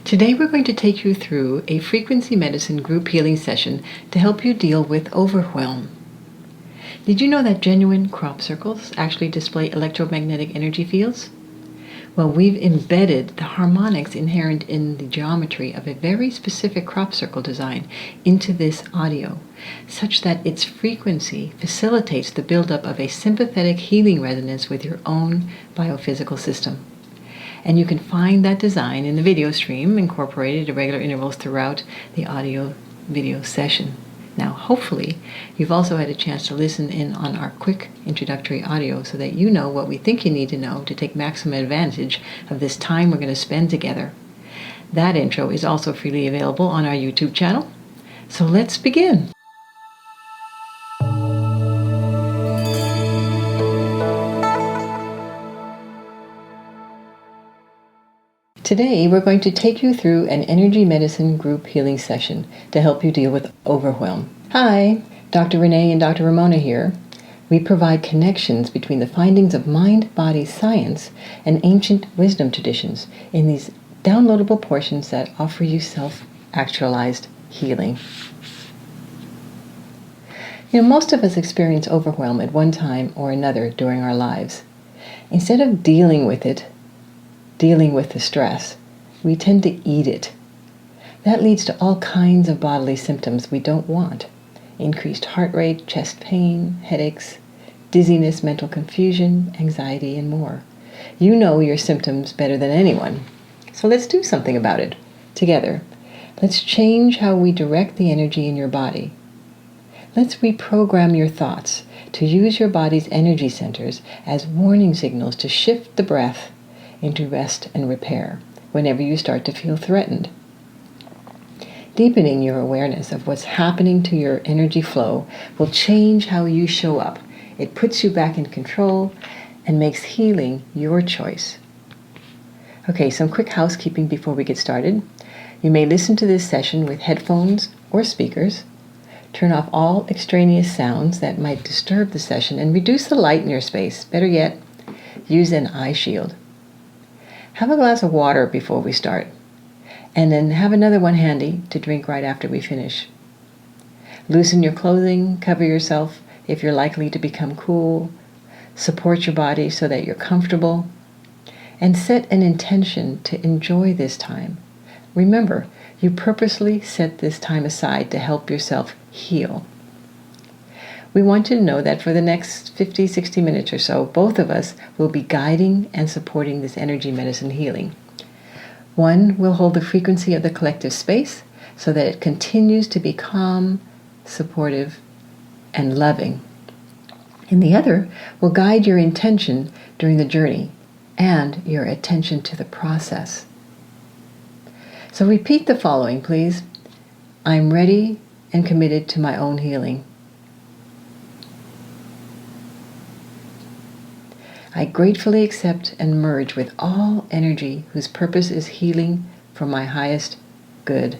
Today we're going to take you through a frequency medicine group healing session to help you deal with overwhelm. Did you know that genuine crop circles actually display electromagnetic energy fields? Well, we've embedded the harmonics inherent in the geometry of a very specific crop circle design into this audio, such that its frequency facilitates the buildup of a sympathetic healing resonance with your own biophysical system. And you can find that design in the video stream incorporated at regular intervals throughout the audio-video session. Now, hopefully, you've also had a chance to listen in on our quick introductory audio so that you know what we think you need to know to take maximum advantage of this time we're going to spend together. That intro is also freely available on our YouTube channel. So let's begin. Today, we're going to take you through an energy medicine group healing session to help you deal with overwhelm. Hi, Dr. Renee and Dr. Ramona here. We provide connections between the findings of mind-body science and ancient wisdom traditions in these downloadable portions that offer you self-actualized healing. Most of us experience overwhelm at one time or another during our lives. Instead of dealing with the stress, we tend to eat it. That leads to all kinds of bodily symptoms we don't want. Increased heart rate, chest pain, headaches, dizziness, mental confusion, anxiety, and more. You know your symptoms better than anyone. So let's do something about it together. Let's change how we direct the energy in your body. Let's reprogram your thoughts to use your body's energy centers as warning signals to shift the breath into rest and repair whenever you start to feel threatened. Deepening your awareness of what's happening to your energy flow will change how you show up. It puts you back in control and makes healing your choice. Okay, some quick housekeeping before we get started. You may listen to this session with headphones or speakers. Turn off all extraneous sounds that might disturb the session and reduce the light in your space. Better yet, use an eye shield. Have a glass of water before we start, and then have another one handy to drink right after we finish. Loosen your clothing, cover yourself if you're likely to become cool, support your body so that you're comfortable, and set an intention to enjoy this time. Remember, you purposely set this time aside to help yourself heal. We want you to know that for the next 50, 60 minutes or so, both of us will be guiding and supporting this energy medicine healing. One will hold the frequency of the collective space so that it continues to be calm, supportive, and loving. And the other will guide your intention during the journey and your attention to the process. So repeat the following, please. I'm ready and committed to my own healing. I gratefully accept and merge with all energy whose purpose is healing for my highest good.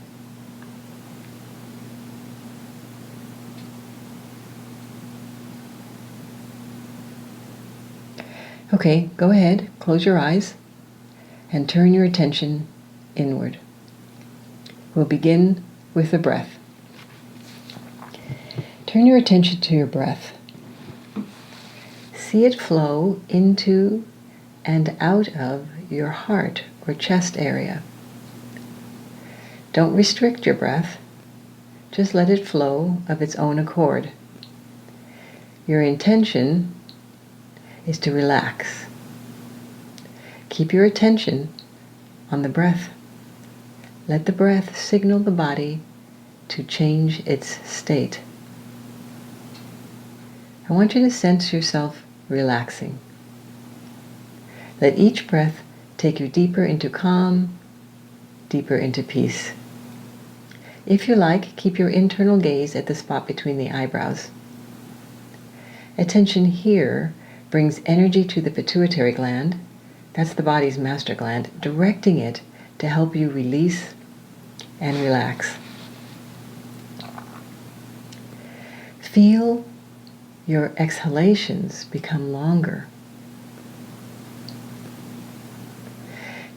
Okay, go ahead, close your eyes, and turn your attention inward. We'll begin with the breath. Turn your attention to your breath. See it flow into and out of your heart or chest area. Don't restrict your breath. Just let it flow of its own accord. Your intention is to relax. Keep your attention on the breath. Let the breath signal the body to change its state. I want you to sense yourself relaxing. Let each breath take you deeper into calm, deeper into peace. If you like, keep your internal gaze at the spot between the eyebrows. Attention here brings energy to the pituitary gland, that's the body's master gland, directing it to help you release and relax. Feel your exhalations become longer.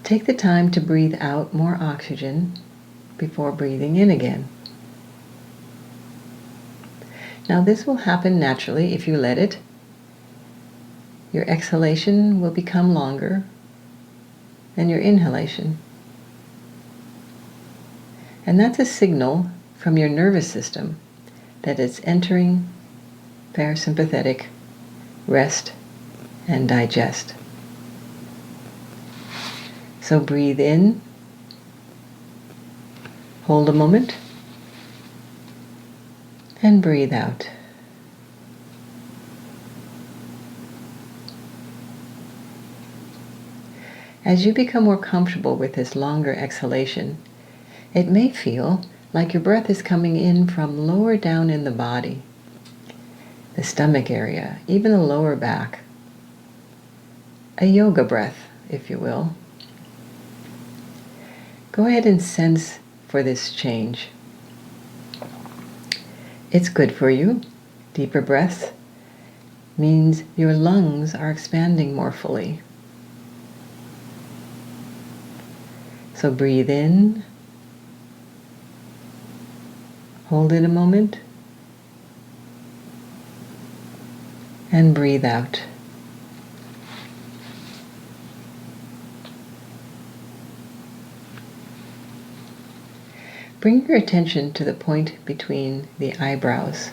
Take the time to breathe out more oxygen before breathing in again. Now this will happen naturally if you let it. Your exhalation will become longer than your inhalation. And that's a signal from your nervous system that it's entering parasympathetic rest and digest. So breathe in, hold a moment, and breathe out. As you become more comfortable with this longer exhalation, it may feel like your breath is coming in from lower down in the body, the stomach area, even the lower back. A yoga breath, if you will. Go ahead and sense for this change. It's good for you. Deeper breaths means your lungs are expanding more fully. So breathe in, hold it a moment, and breathe out. Bring your attention to the point between the eyebrows.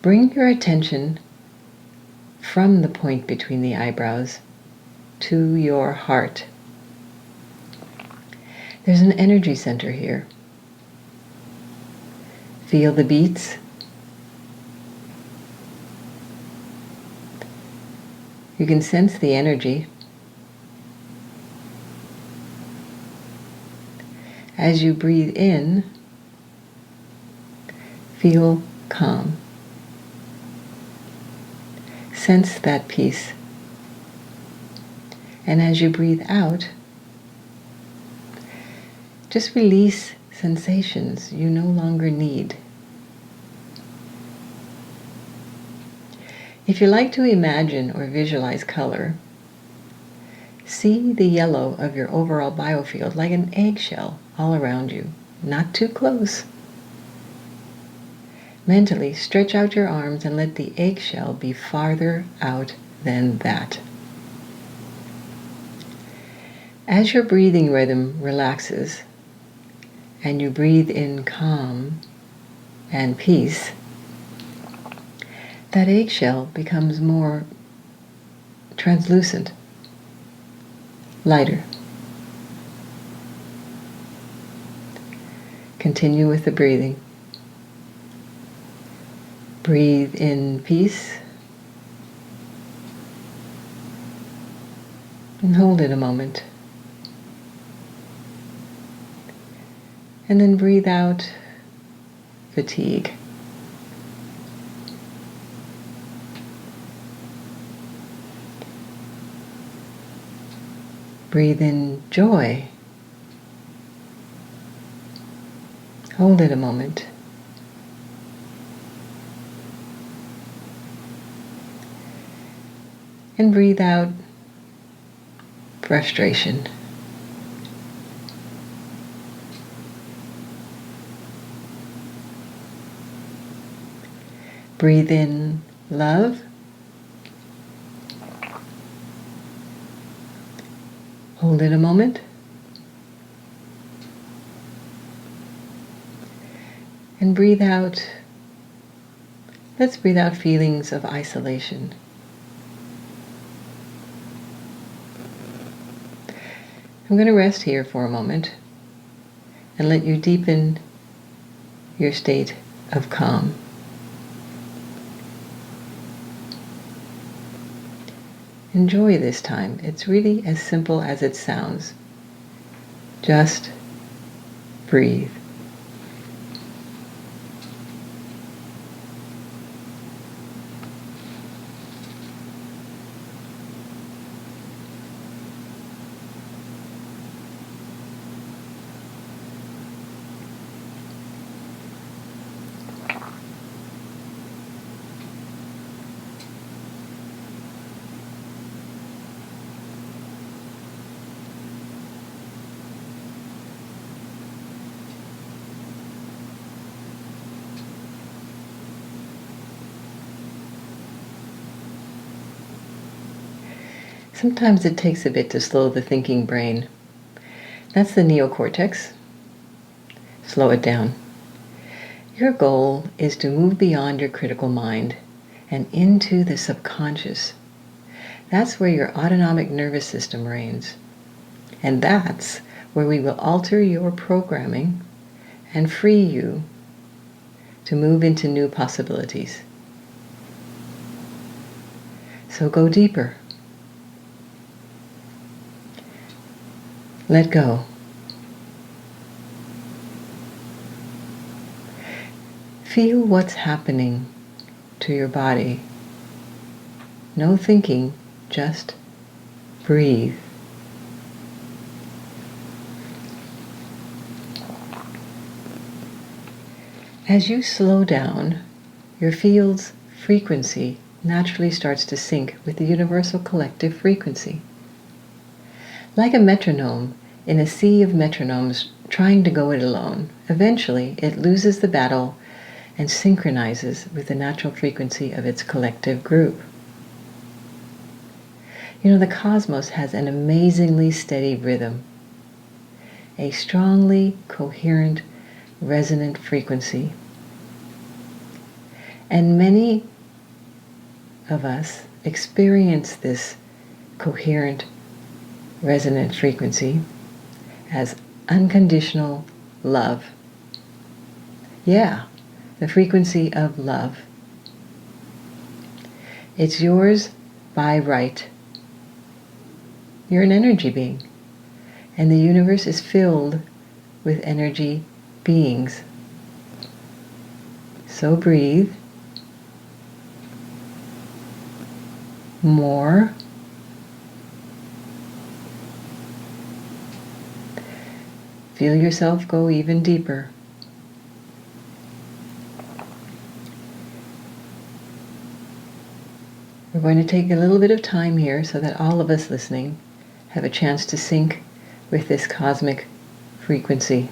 Bring your attention from the point between the eyebrows to your heart. There's an energy center here. Feel the beats. You can sense the energy. As you breathe in, feel calm. Sense that peace. And as you breathe out, just release sensations you no longer need. If you like to imagine or visualize color, see the yellow of your overall biofield like an eggshell all around you, not too close. Mentally stretch out your arms and let the eggshell be farther out than that. As your breathing rhythm relaxes and you breathe in calm and peace, that eggshell becomes more translucent, lighter. Continue with the breathing. Breathe in peace and hold it a moment. And then breathe out fatigue. Breathe in joy. Hold it a moment. And breathe out frustration. Breathe in love. Hold it a moment. And breathe out. Let's breathe out feelings of isolation. I'm going to rest here for a moment and let you deepen your state of calm. Enjoy this time. It's really as simple as it sounds. Just breathe. Sometimes it takes a bit to slow the thinking brain. That's the neocortex. Slow it down. Your goal is to move beyond your critical mind and into the subconscious. That's where your autonomic nervous system reigns. And that's where we will alter your programming and free you to move into new possibilities. So go deeper. Let go. Feel what's happening to your body. No thinking, just breathe. As you slow down, your field's frequency naturally starts to sync with the universal collective frequency. Like a metronome in a sea of metronomes trying to go it alone, eventually it loses the battle and synchronizes with the natural frequency of its collective group. You know, the cosmos has an amazingly steady rhythm, a strongly coherent, resonant frequency. And many of us experience this coherent, resonant frequency as unconditional love. Yeah, the frequency of love. It's yours by right. You're an energy being, and the universe is filled with energy beings. So breathe. More. Feel yourself go even deeper. We're going to take a little bit of time here so that all of us listening have a chance to sync with this cosmic frequency.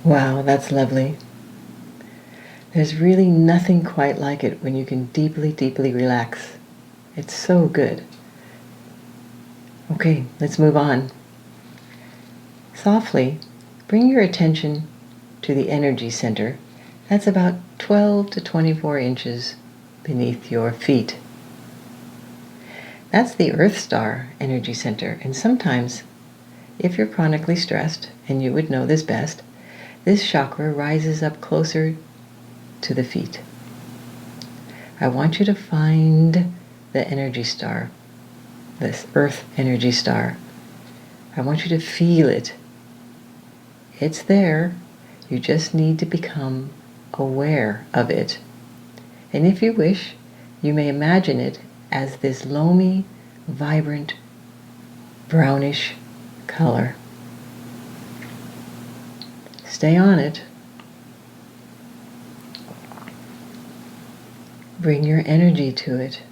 Wow, that's lovely. There's really nothing quite like it when you can deeply, deeply relax. It's so good. Okay, let's move on. Softly, bring your attention to the energy center. That's about 12 to 24 inches beneath your feet. That's the Earth Star energy center, and sometimes, if you're chronically stressed, and you would know this best, this chakra rises up closer to the feet. I want you to find the energy star, this Earth energy star. I want you to feel it. It's there. You just need to become aware of it. And if you wish, you may imagine it as this loamy, vibrant, brownish color. Stay on it. Bring your energy to it.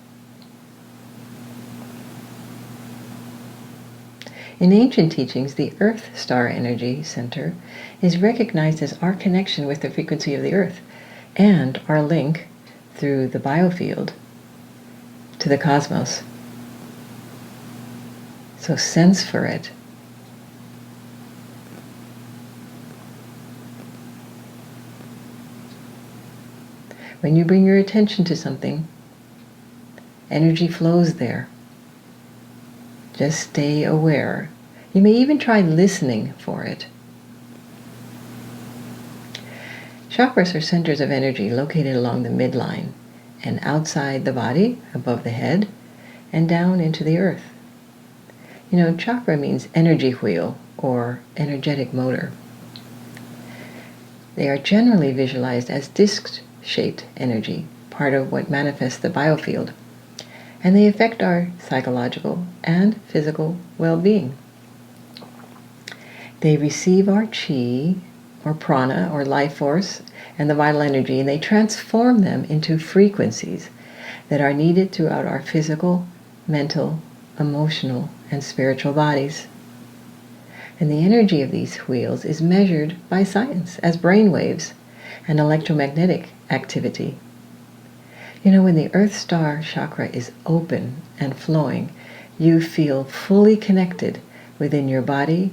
In ancient teachings, the Earth Star Energy Center is recognized as our connection with the frequency of the Earth and our link through the Biofield to the cosmos. So sense for it. When you bring your attention to something, Energy flows there. Just stay aware. You may even try listening for it. Chakras are centers of energy located along the midline and outside the body, above the head, and down into the earth. You know, chakra means energy wheel or energetic motor. They are generally visualized as disc-shaped energy, part of what manifests the biofield, and they affect our psychological and physical well-being. They receive our chi, or prana, or life force, and the vital energy, and they transform them into frequencies that are needed throughout our physical, mental, emotional, and spiritual bodies. And the energy of these wheels is measured by science as brain waves and electromagnetic activity. You know, when the Earth Star chakra is open and flowing, you feel fully connected within your body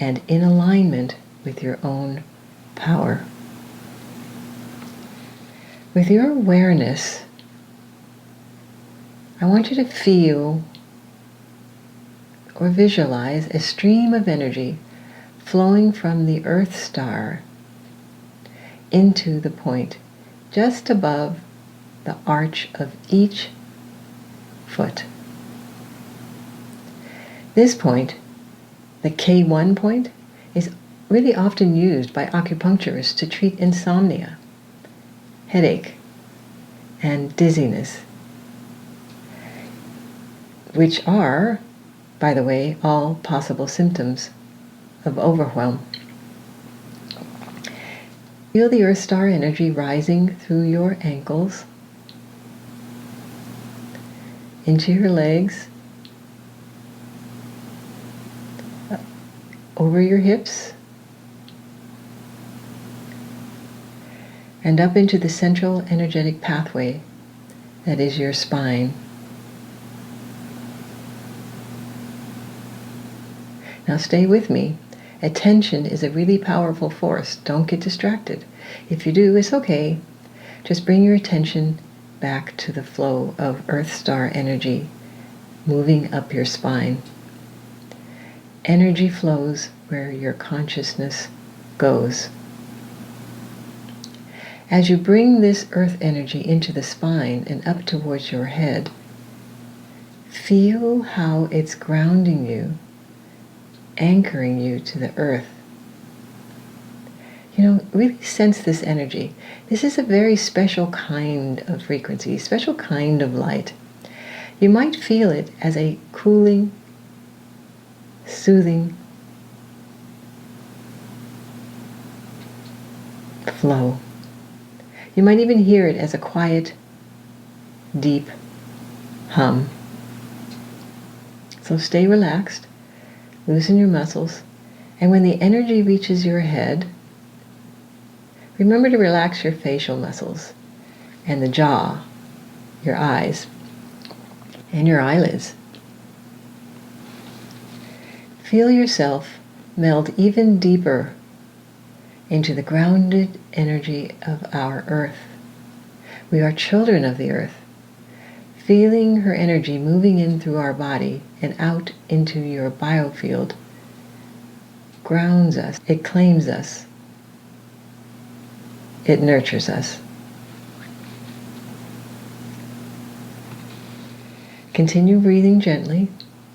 and in alignment with your own power. With your awareness, I want you to feel or visualize a stream of energy flowing from the Earth Star into the point just above the arch of each foot. This point, the K1 point, is really often used by acupuncturists to treat insomnia, headache, and dizziness, which are, by the way, all possible symptoms of overwhelm. Feel the Earth Star energy rising through your ankles, into your legs, over your hips, and up into the central energetic pathway that is your spine. Now stay with me. Attention is a really powerful force. Don't get distracted. If you do, it's okay. Just bring your attention back to the flow of Earth Star energy moving up your spine. Energy flows where your consciousness goes. As you bring this earth energy into the spine and up towards your head, feel how it's grounding you, anchoring you to the earth. You know, really sense this energy. This is a very special kind of frequency, special kind of light. You might feel it as a cooling, soothing flow. You might even hear it as a quiet, deep hum. So stay relaxed, loosen your muscles, and when the energy reaches your head, remember to relax your facial muscles and the jaw, your eyes, and your eyelids. Feel yourself meld even deeper into the grounded energy of our earth. We are children of the earth. Feeling her energy moving in through our body and out into your biofield grounds us, it claims us, it nurtures us. Continue breathing gently,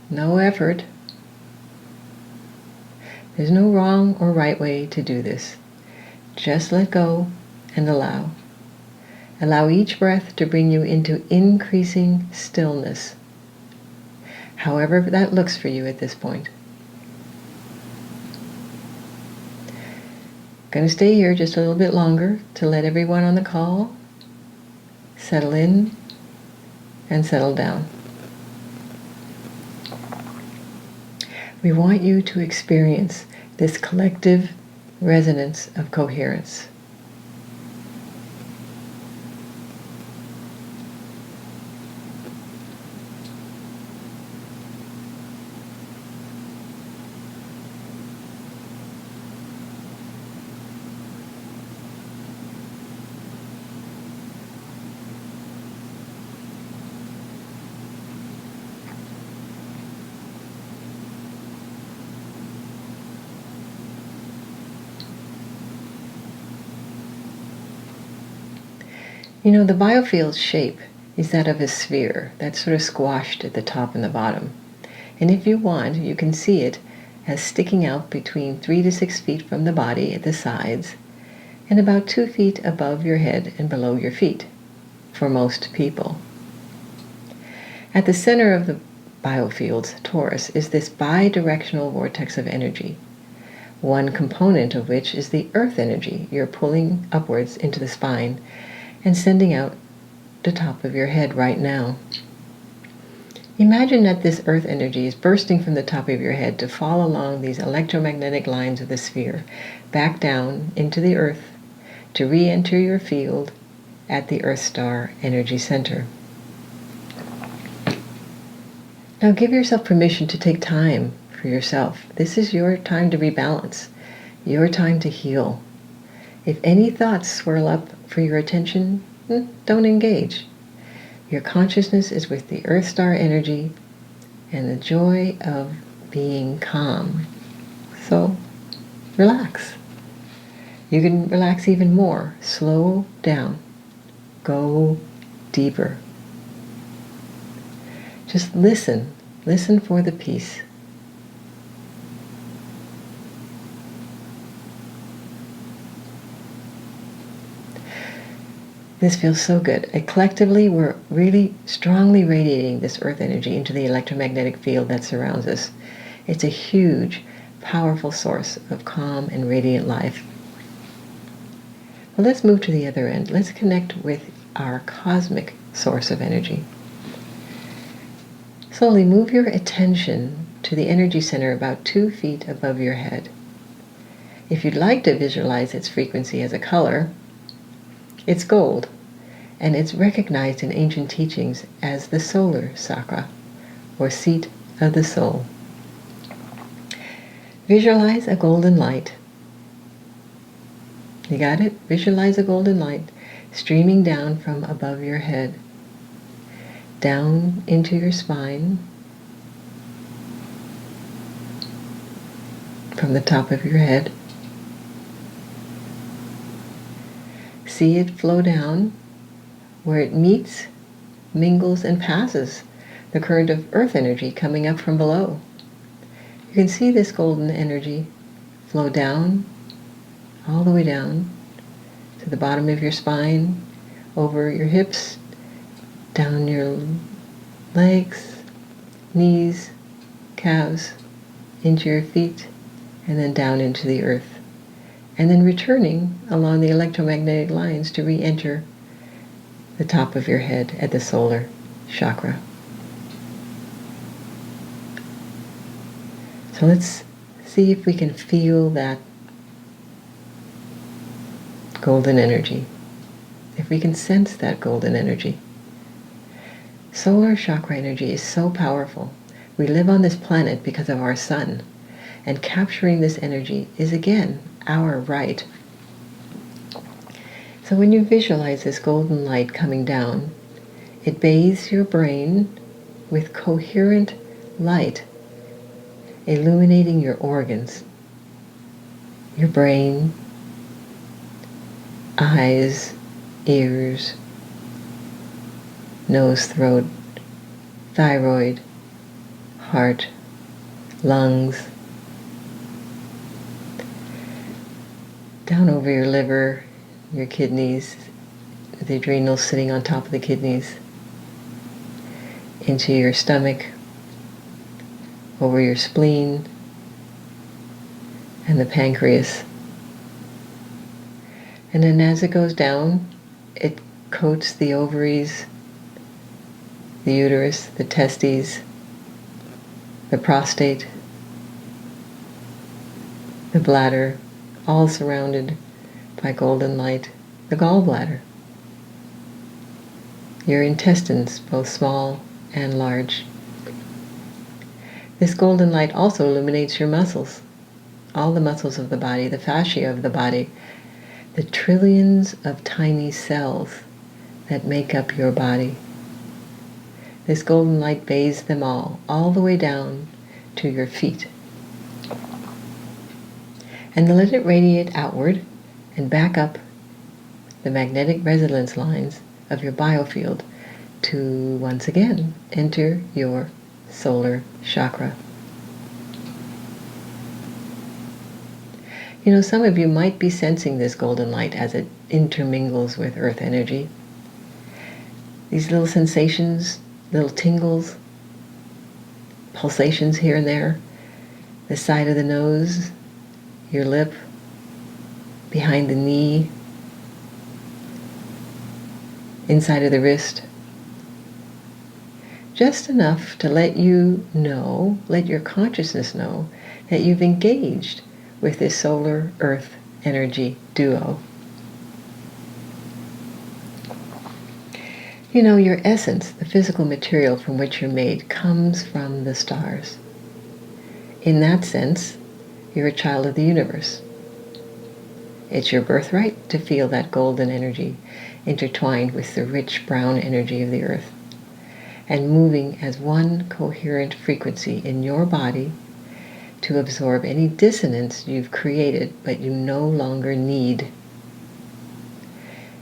no effort. There's no wrong or right way to do this. Just let go and allow. Allow each breath to bring you into increasing stillness, however that looks for you at this point. Going to stay here just a little bit longer to let everyone on the call settle in and settle down. We want you to experience this collective resonance of coherence. You know, the biofield's shape is that of a sphere that's sort of squashed at the top and the bottom. And if you want, you can see it as sticking out between 3 to 6 feet from the body at the sides and about 2 feet above your head and below your feet, for most people. At the center of the biofield's torus is this bidirectional vortex of energy, one component of which is the earth energy you're pulling upwards into the spine and sending out the top of your head right now. Imagine that this earth energy is bursting from the top of your head to fall along these electromagnetic lines of the sphere, back down into the earth, to re-enter your field at the Earth Star Energy Center. Now give yourself permission to take time for yourself. This is your time to rebalance, your time to heal. If any thoughts swirl up for your attention, don't engage. Your consciousness is with the Earth Star energy and the joy of being calm. So relax. You can relax even more. Slow down. Go deeper. Just listen. Listen for the peace. This feels so good. Collectively, we're really strongly radiating this earth energy into the electromagnetic field that surrounds us. It's a huge, powerful source of calm and radiant life. Well, let's move to the other end. Let's connect with our cosmic source of energy. Slowly move your attention to the energy center about 2 feet above your head. If you'd like to visualize its frequency as a color, it's gold, and it's recognized in ancient teachings as the solar chakra, or seat of the soul. Visualize a golden light. You got it? Visualize a golden light streaming down from above your head, down into your spine, from the top of your head. See it flow down where it meets, mingles, and passes the current of earth energy coming up from below. You can see this golden energy flow down, all the way down to the bottom of your spine, over your hips, down your legs, knees, calves, into your feet, and then down into the earth. And then returning along the electromagnetic lines to re-enter the top of your head at the solar chakra. So let's see if we can feel that golden energy, if we can sense that golden energy. Solar chakra energy is so powerful. We live on this planet because of our sun, and capturing this energy is again our right. So when you visualize this golden light coming down, it bathes your brain with coherent light, illuminating your organs, your brain, eyes, ears, nose, throat, thyroid, heart, lungs, down over your liver, your kidneys, the adrenals sitting on top of the kidneys, into your stomach, over your spleen, and the pancreas. And then as it goes down, it coats the ovaries, the uterus, the testes, the prostate, the bladder, all surrounded by golden light, the gallbladder, your intestines, both small and large. This golden light also illuminates your muscles, all the muscles of the body, the fascia of the body, the trillions of tiny cells that make up your body. This golden light bathes them all the way down to your feet. And let it radiate outward and back up the magnetic resonance lines of your biofield to once again enter your solar chakra. You know, some of you might be sensing this golden light as it intermingles with earth energy. These little sensations, little tingles, pulsations here and there, the side of the nose, your lip, behind the knee, inside of the wrist. Just enough to let you know, let your consciousness know that you've engaged with this solar earth energy duo. You know, your essence, the physical material from which you're made, comes from the stars. In that sense, you're a child of the universe. It's your birthright to feel that golden energy intertwined with the rich brown energy of the earth and moving as one coherent frequency in your body to absorb any dissonance you've created but you no longer need.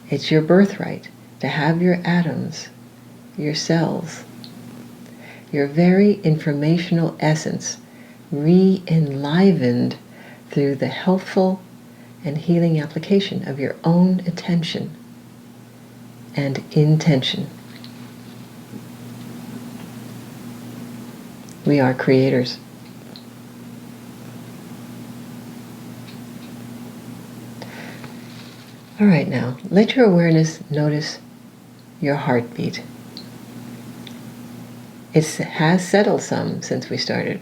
It's your birthright to have your atoms, your cells, your very informational essence re-enlivened through the healthful and healing application of your own attention and intention. We are creators. All right, now, let your awareness notice your heartbeat. It has settled some since we started.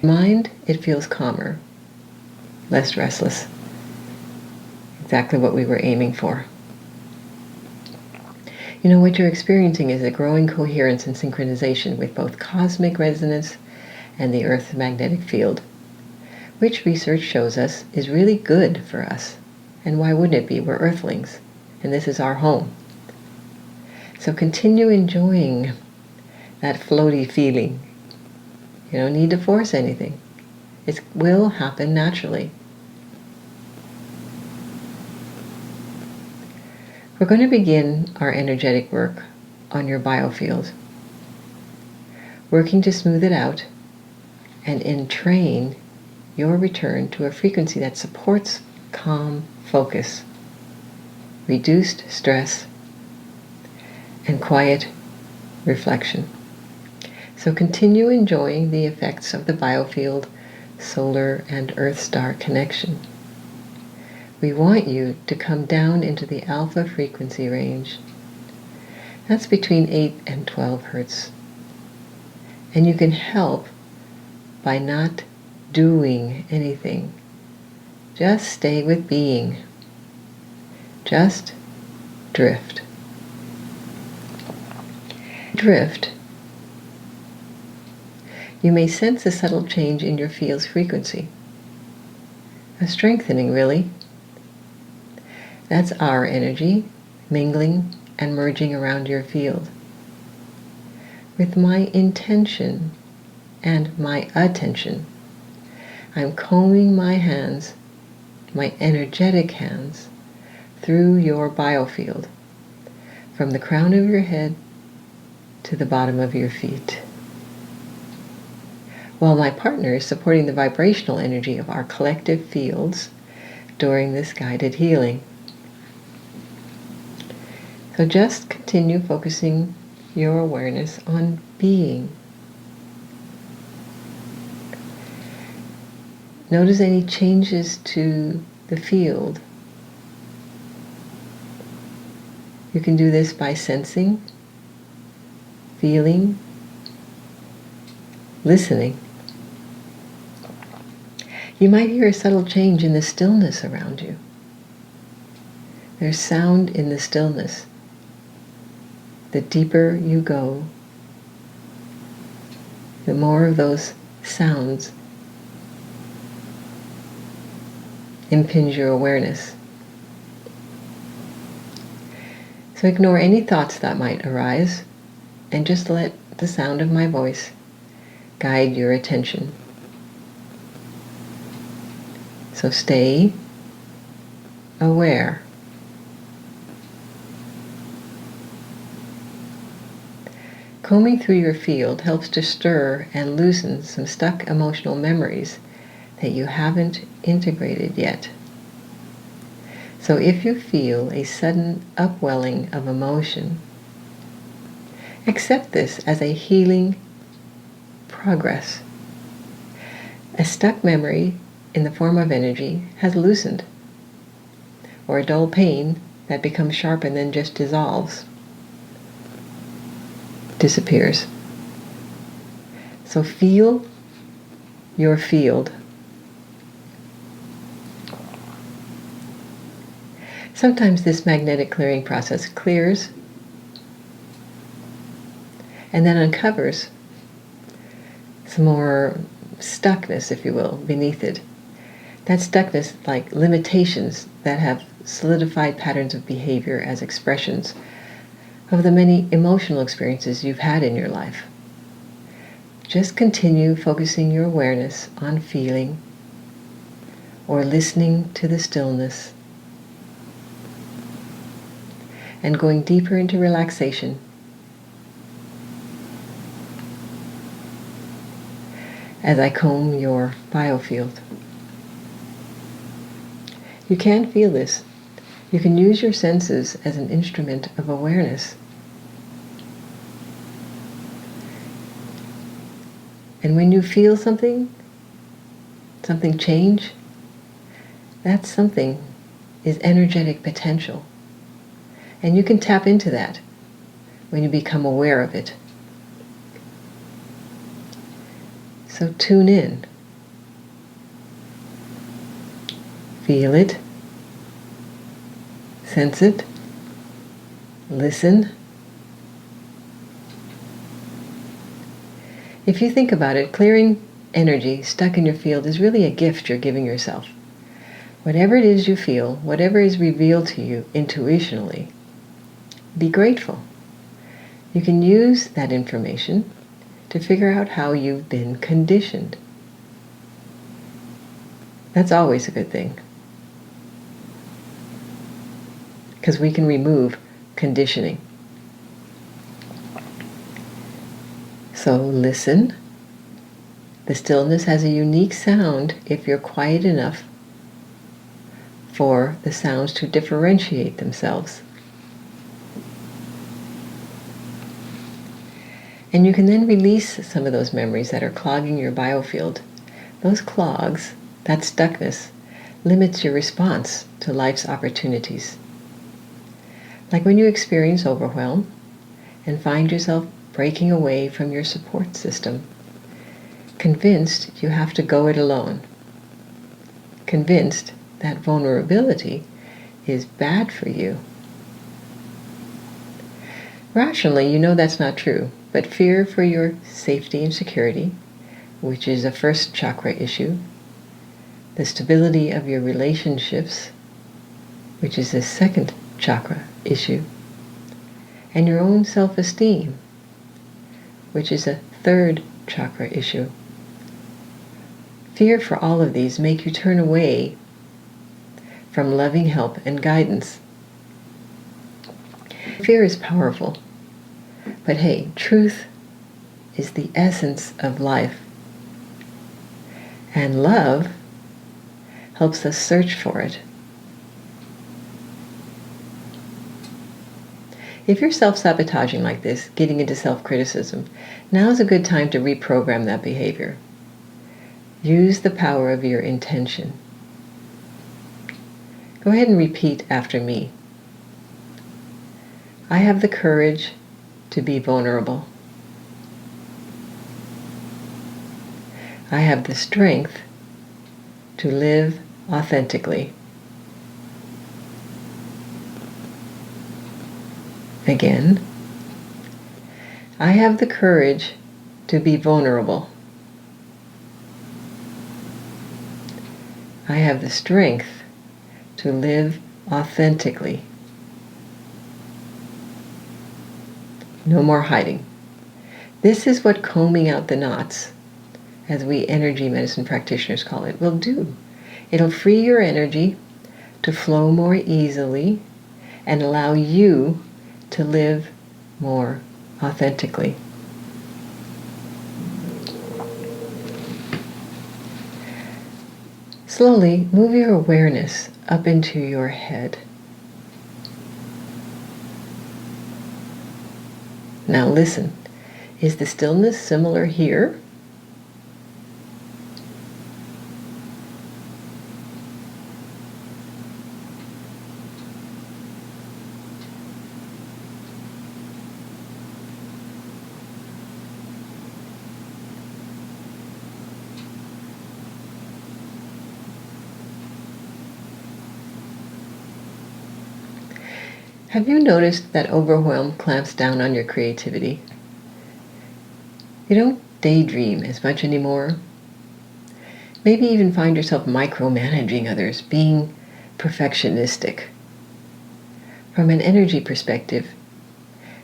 Mind, it feels calmer, less restless. Exactly what we were aiming for. You know, what you're experiencing is a growing coherence and synchronization with both cosmic resonance and the Earth's magnetic field, which research shows us is really good for us. And why wouldn't it be? We're Earthlings, and this is our home. So continue enjoying that floaty feeling. You don't need to force anything. It will happen naturally. We're going to begin our energetic work on your biofield, working to smooth it out and entrain your return to a frequency that supports calm focus, reduced stress, and quiet reflection. So continue enjoying the effects of the biofield, solar and earth star connection. We want you to come down into the alpha frequency range. That's between 8 and 12 hertz. And you can help by not doing anything. Just stay with being. Just drift. Drift. You may sense a subtle change in your field's frequency. A strengthening, really. That's our energy mingling and merging around your field. With my intention and my attention, I'm combing my hands, my energetic hands, through your biofield, from the crown of your head to the bottom of your feet, while my partner is supporting the vibrational energy of our collective fields during this guided healing. So just continue focusing your awareness on being. Notice any changes to the field. You can do this by sensing, feeling, listening. You might hear a subtle change in the stillness around you. There's sound in the stillness. The deeper you go, the more of those sounds impinge your awareness. So ignore any thoughts that might arise and just let the sound of my voice guide your attention. So stay aware. combing through your field helps to stir and loosen some stuck emotional memories that you haven't integrated yet. So if you feel a sudden upwelling of emotion, accept this as a healing progress. A stuck memory in the form of energy has loosened, or a dull pain that becomes sharp and then just disappears. So feel your field. Sometimes this magnetic clearing process clears and then uncovers some more stuckness, if you will, beneath it. That stuckness, like limitations that have solidified patterns of behavior as expressions of the many emotional experiences you've had in your life. Just continue focusing your awareness on feeling or listening to the stillness and going deeper into relaxation as I comb your biofield. You can feel this. You can use your senses as an instrument of awareness. And when you feel something change, that something is energetic potential. And you can tap into that when you become aware of it. So tune in. Feel it. Sense it. Listen. If you think about it, clearing energy stuck in your field is really a gift you're giving yourself. Whatever it is you feel, whatever is revealed to you intuitionally, be grateful. You can use that information to figure out how you've been conditioned. That's always a good thing, because we can remove conditioning. So listen. The stillness has a unique sound if you're quiet enough for the sounds to differentiate themselves. And you can then release some of those memories that are clogging your biofield. Those clogs, that stuckness, limits your response to life's opportunities. Like when you experience overwhelm and find yourself breaking away from your support system, convinced you have to go it alone, convinced that vulnerability is bad for you. Rationally, you know that's not true, but fear for your safety and security, which is a first chakra issue, the stability of your relationships, which is a second chakra issue, and your own self-esteem, which is a third chakra issue. Fear for all of these make you turn away from loving help and guidance. Fear is powerful, but hey, truth is the essence of life. And love helps us search for it. If you're self-sabotaging like this, getting into self-criticism, now's a good time to reprogram that behavior. Use the power of your intention. Go ahead and repeat after me. I have the courage to be vulnerable. I have the strength to live authentically. Again, I have the courage to be vulnerable. I have the strength to live authentically. No more hiding. This is what combing out the knots, as we energy medicine practitioners call it, will do. It'll free your energy to flow more easily and allow you to live more authentically. Slowly move your awareness up into your head. Now listen. Is the stillness similar here? Have you noticed that overwhelm clamps down on your creativity? You don't daydream as much anymore. Maybe even find yourself micromanaging others, being perfectionistic. From an energy perspective,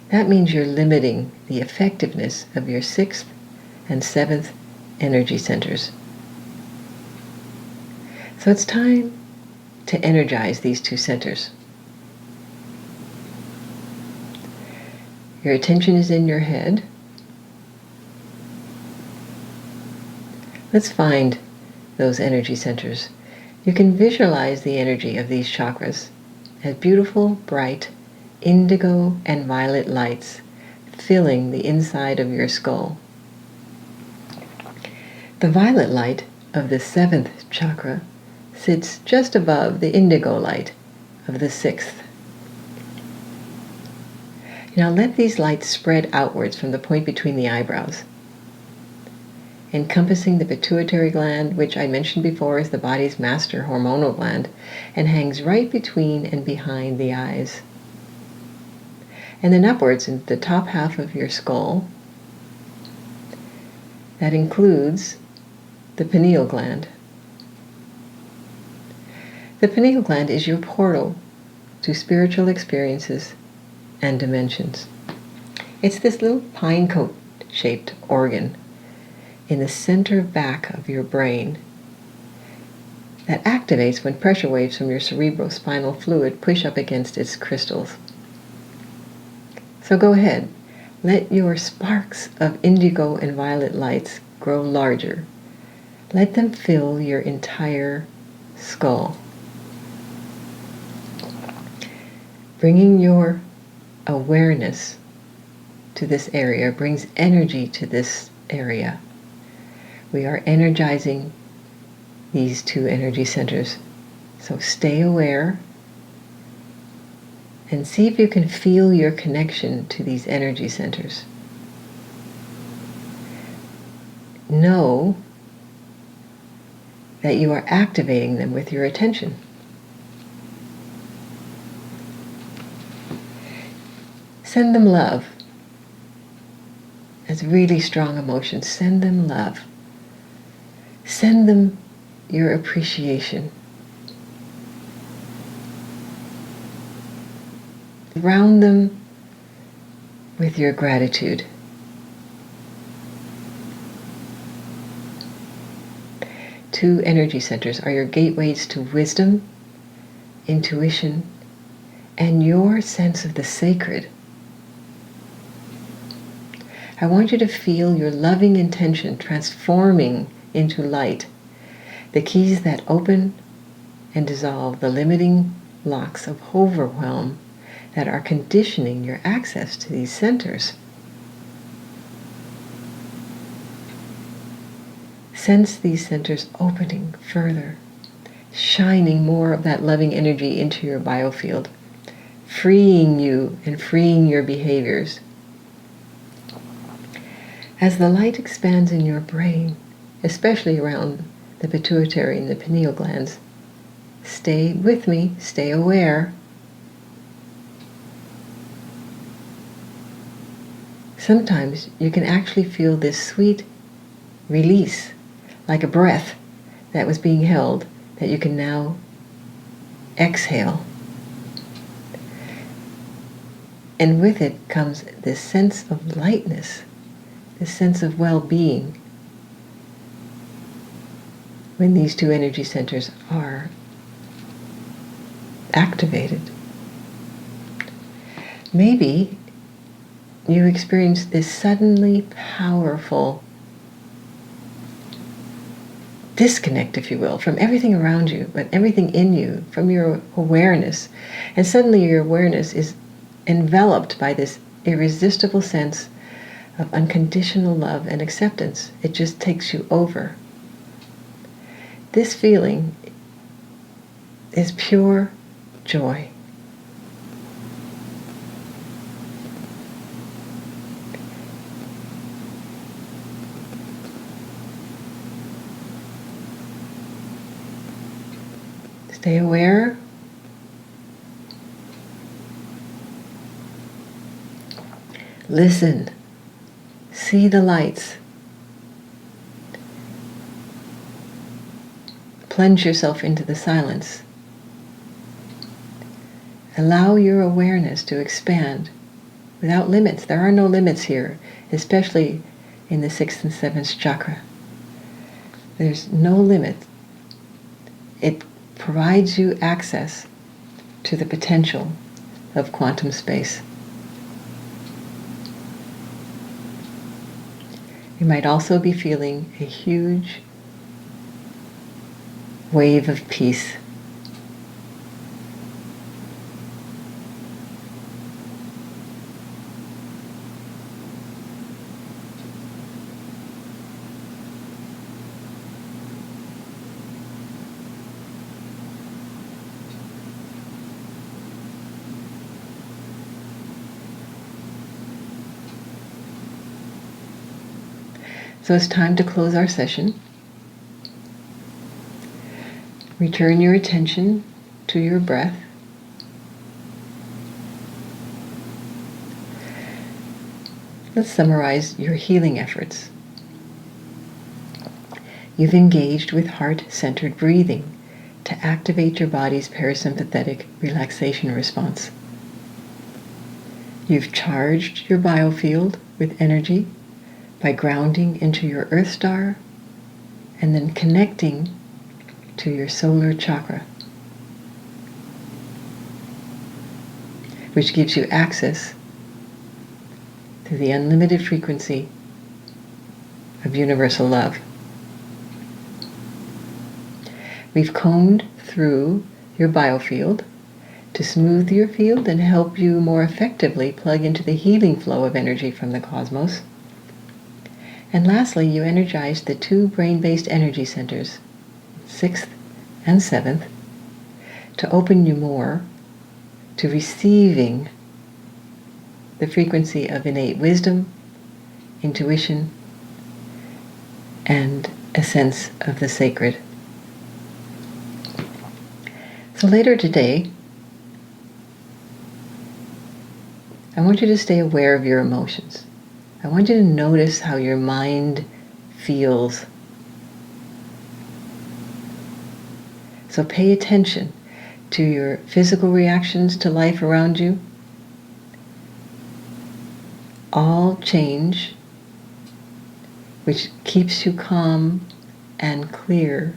that means you're limiting the effectiveness of your 6th and 7th energy centers. So it's time to energize these 2 centers. Your attention is in your head. Let's find those energy centers. You can visualize the energy of these chakras as beautiful, bright, indigo and violet lights filling the inside of your skull. The violet light of the 7th chakra sits just above the indigo light of the 6th. Now let these lights spread outwards from the point between the eyebrows, encompassing the pituitary gland, which I mentioned before is the body's master hormonal gland, and hangs right between and behind the eyes. And then upwards into the top half of your skull. That includes the pineal gland. The pineal gland is your portal to spiritual experiences and dimensions. It's this little pine cone shaped organ in the center back of your brain that activates when pressure waves from your cerebrospinal fluid push up against its crystals. So go ahead, let your sparks of indigo and violet lights grow larger. Let them fill your entire skull. Bringing your awareness to this area brings energy to this area. We are energizing these 2 energy centers. So stay aware and see if you can feel your connection to these energy centers. Know that you are activating them with your attention. Send them love. As really strong emotions, send them love. Send them your appreciation. Surround them with your gratitude. Two energy centers are your gateways to wisdom, intuition, and your sense of the sacred. I want you to feel your loving intention transforming into light, the keys that open and dissolve the limiting locks of overwhelm that are conditioning your access to these centers. Sense these centers opening further, shining more of that loving energy into your biofield, freeing you and freeing your behaviors. As the light expands in your brain, especially around the pituitary and the pineal glands, stay with me, stay aware. Sometimes you can actually feel this sweet release, like a breath that was being held, that you can now exhale. And with it comes this sense of lightness, this sense of well-being, when these two energy centers are activated. Maybe you experience this suddenly powerful disconnect, if you will, from everything around you, but everything in you, from your awareness. And suddenly your awareness is enveloped by this irresistible sense of unconditional love and acceptance. It just takes you over. This feeling is pure joy. Stay aware. Listen. See the lights. Plunge yourself into the silence. Allow your awareness to expand without limits. There are no limits here, especially in the 6th and 7th chakra. There's no limit. It provides you access to the potential of quantum space. You might also be feeling a huge wave of peace. So it's time to close our session. Return your attention to your breath. Let's summarize your healing efforts. You've engaged with heart-centered breathing to activate your body's parasympathetic relaxation response. You've charged your biofield with energy by grounding into your earth star and then connecting to your solar chakra, which gives you access to the unlimited frequency of universal love. We've combed through your biofield to smooth your field and help you more effectively plug into the healing flow of energy from the cosmos. And lastly, you energized the 2 brain-based energy centers, 6th and 7th, to open you more to receiving the frequency of innate wisdom, intuition, and a sense of the sacred. So later today, I want you to stay aware of your emotions. I want you to notice how your mind feels. So pay attention to your physical reactions to life around you. All change, which keeps you calm and clear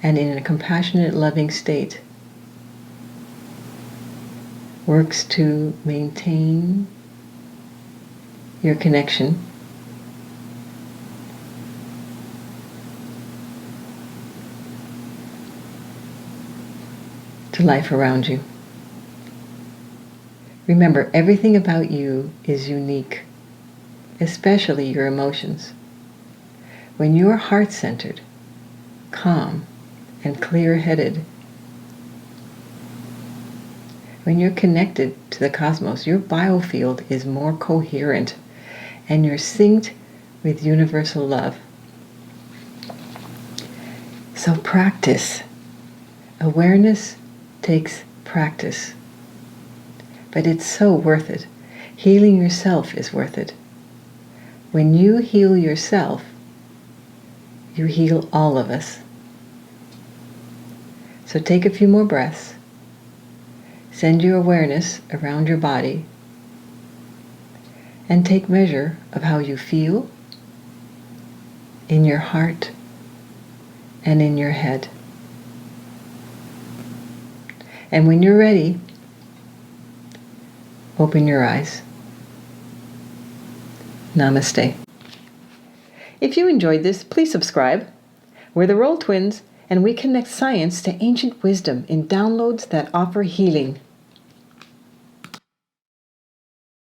and in a compassionate, loving state, works to maintain your connection to life around you. Remember, everything about you is unique, especially your emotions. When you're heart-centered, calm, and clear-headed, when you're connected to the cosmos, your biofield is more coherent and you're synced with universal love. So practice. Awareness takes practice, but it's so worth it. Healing yourself is worth it. When you heal yourself, you heal all of us. So take a few more breaths. Send your awareness around your body and take measure of how you feel in your heart and in your head. And when you're ready, open your eyes. Namaste. If you enjoyed this, please subscribe. We're the Roll Twins, and we connect science to ancient wisdom in downloads that offer healing.